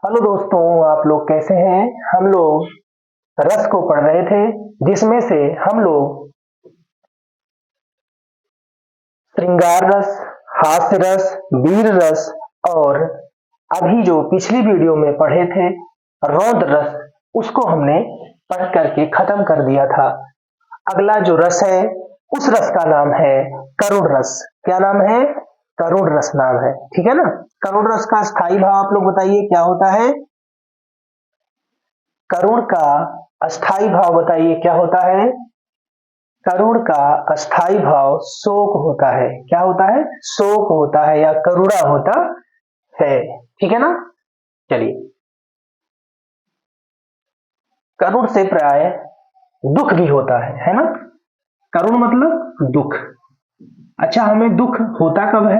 Hello दोस्तों, आप लोग कैसे हैं। हम लोग रस को पढ़ रहे थे, जिसमें से हम लोग श्रृंगार रस, हास्य रस, वीर रस और अभी जो पिछली वीडियो में पढ़े थे रौद्र रस, उसको हमने पढ़ करके खत्म कर दिया था। अगला जो रस है उस रस का नाम है करुण रस। क्या नाम है? करुण रस नाम है। ठीक है ना। करुण रस का स्थायी भाव आप लोग बताइए क्या होता है। करुण का अस्थाई भाव बताइए क्या होता है। करुण का अस्थाई भाव शोक होता है। क्या होता है? शोक होता है या करुणा होता है। ठीक है ना। चलिए, करुण से प्राय दुख भी होता है ना। करुण मतलब दुख। अच्छा, हमें दुख होता कब है?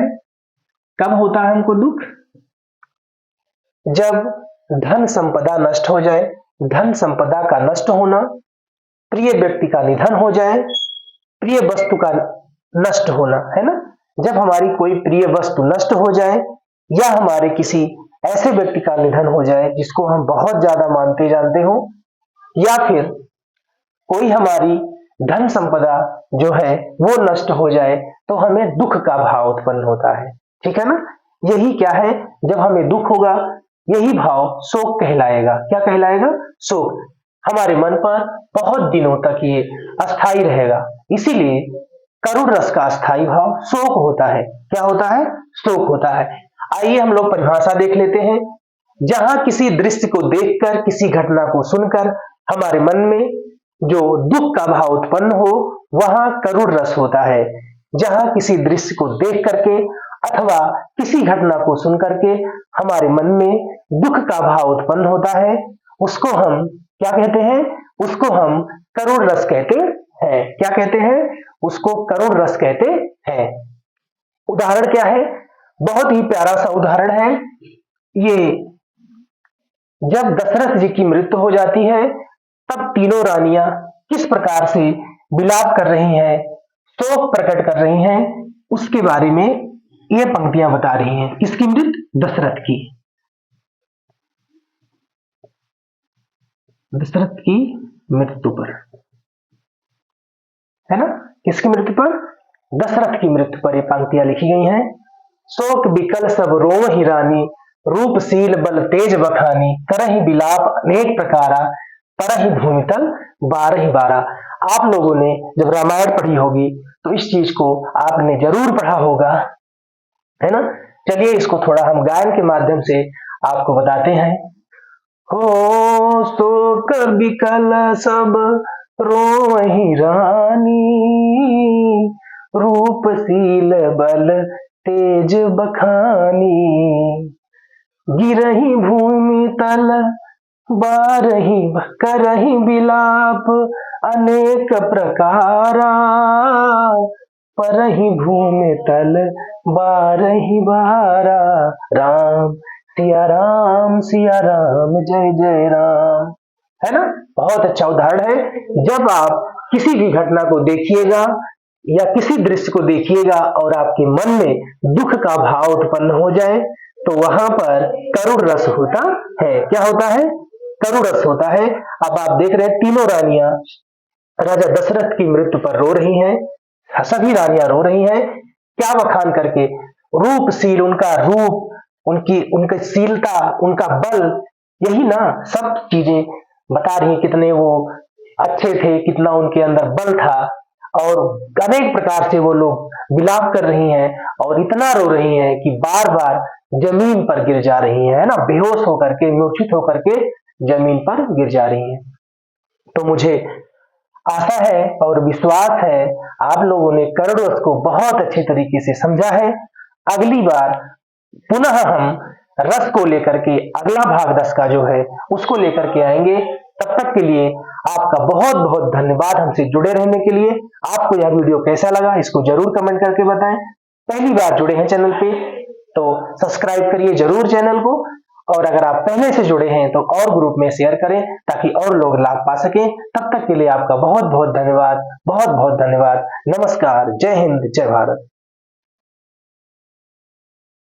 कब होता है हमको दुख? जब धन संपदा नष्ट हो जाए। धन संपदा का नष्ट होना, प्रिय व्यक्ति का निधन हो जाए, प्रिय वस्तु का नष्ट होना, है ना। जब हमारी कोई प्रिय वस्तु नष्ट हो जाए या हमारे किसी ऐसे व्यक्ति का निधन हो जाए जिसको हम बहुत ज्यादा मानते जानते हो, या फिर कोई हमारी धन संपदा जो है वो नष्ट हो जाए, तो हमें दुख का भाव उत्पन्न होता है। ठीक है ना। यही क्या है, जब हमें दुख होगा यही भाव शोक कहलाएगा। क्या कहलाएगा? शोक। हमारे मन पर बहुत दिनों तक ये अस्थाई रहेगा, इसीलिए करुण रस का अस्थाई भाव शोक होता है। क्या होता है? शोक होता है। आइए हम लोग परिभाषा देख लेते हैं। जहां किसी दृश्य को देखकर, किसी घटना को सुनकर हमारे मन में जो दुख का भाव उत्पन्न हो, वहां करुण रस होता है। जहां किसी दृश्य को देख करके अथवा किसी घटना को सुन करके हमारे मन में दुख का भाव उत्पन्न होता है, उसको हम क्या कहते हैं? उसको हम करुण रस कहते हैं। क्या कहते हैं? उसको करुण रस कहते हैं। उदाहरण क्या है? बहुत ही प्यारा सा उदाहरण है ये। जब दशरथ जी की मृत्यु हो जाती है, तब तीनों रानियां किस प्रकार से विलाप कर रही हैं, शोक प्रकट कर रही हैं, उसके बारे में ये पंक्तियां बता रही हैं। किसकी मृत्यु? दशरथ की। दशरथ की मृत्यु पर, है ना। किसकी मृत्यु पर? दशरथ की मृत्यु पर ये पंक्तियां लिखी गई हैं। शोक बिकल सब रोम ही रानी, रूपशील बल तेज बखानी, करहि विलाप अनेक प्रकारा, परहि भूमितल बारहि बारा। आप लोगों ने जब रामायण पढ़ी होगी तो इस चीज को आपने जरूर पढ़ा होगा, है ना। चलिए, इसको थोड़ा हम गायन के माध्यम से आपको बताते हैं। हो शोक बिकल सब रोहि रानी, रूपशील बल तेज बखानी, गिरहि भूमि तल बारहि करहि विलाप अनेक प्रकारा, परहि भूमि तल बारहि बारा। राम सिया राम जय जय राम, है ना। बहुत अच्छा उदाहरण है। जब आप किसी भी घटना को देखिएगा या किसी दृश्य को देखिएगा और आपके मन में दुख का भाव उत्पन्न हो जाए, तो वहां पर करुण रस होता है। क्या होता है? करुण रस होता है। अब आप देख रहे हैं तीनों रानियां राजा दशरथ की मृत्यु पर रो रही हैं। सभी रानियां रो रही हैं। क्या बखान करके? रूपशील, उनका रूप, उनकी शीलता, उनका बल, यही ना सब चीजें बता रही हैं। कितने वो अच्छे थे, कितना उनके अंदर बल था, और अनेक प्रकार से वो लोग विलाप कर रही हैं और इतना रो रही हैं कि बार बार जमीन पर गिर जा रही है ना, बेहोश होकर के, मूर्छित होकर के जमीन पर गिर जा रही हैं। तो मुझे आशा है और विश्वास है आप लोगों ने करुण रस को बहुत अच्छे तरीके से समझा है। अगली बार पुनः हम रस को लेकर के अगला भाग 10 का जो है उसको लेकर के आएंगे। तब तक के लिए आपका बहुत बहुत धन्यवाद हमसे जुड़े रहने के लिए। आपको यह वीडियो कैसा लगा इसको जरूर कमेंट करके बताएं। पहली बार जुड़े हैं चैनल पे तो सब्सक्राइब करिए जरूर चैनल को, और अगर आप पहले से जुड़े हैं तो और ग्रुप में शेयर करें ताकि और लोग लाभ पा सकें। तब तक के लिए आपका बहुत बहुत धन्यवाद, बहुत बहुत धन्यवाद। नमस्कार, जय हिंद, जय भारत।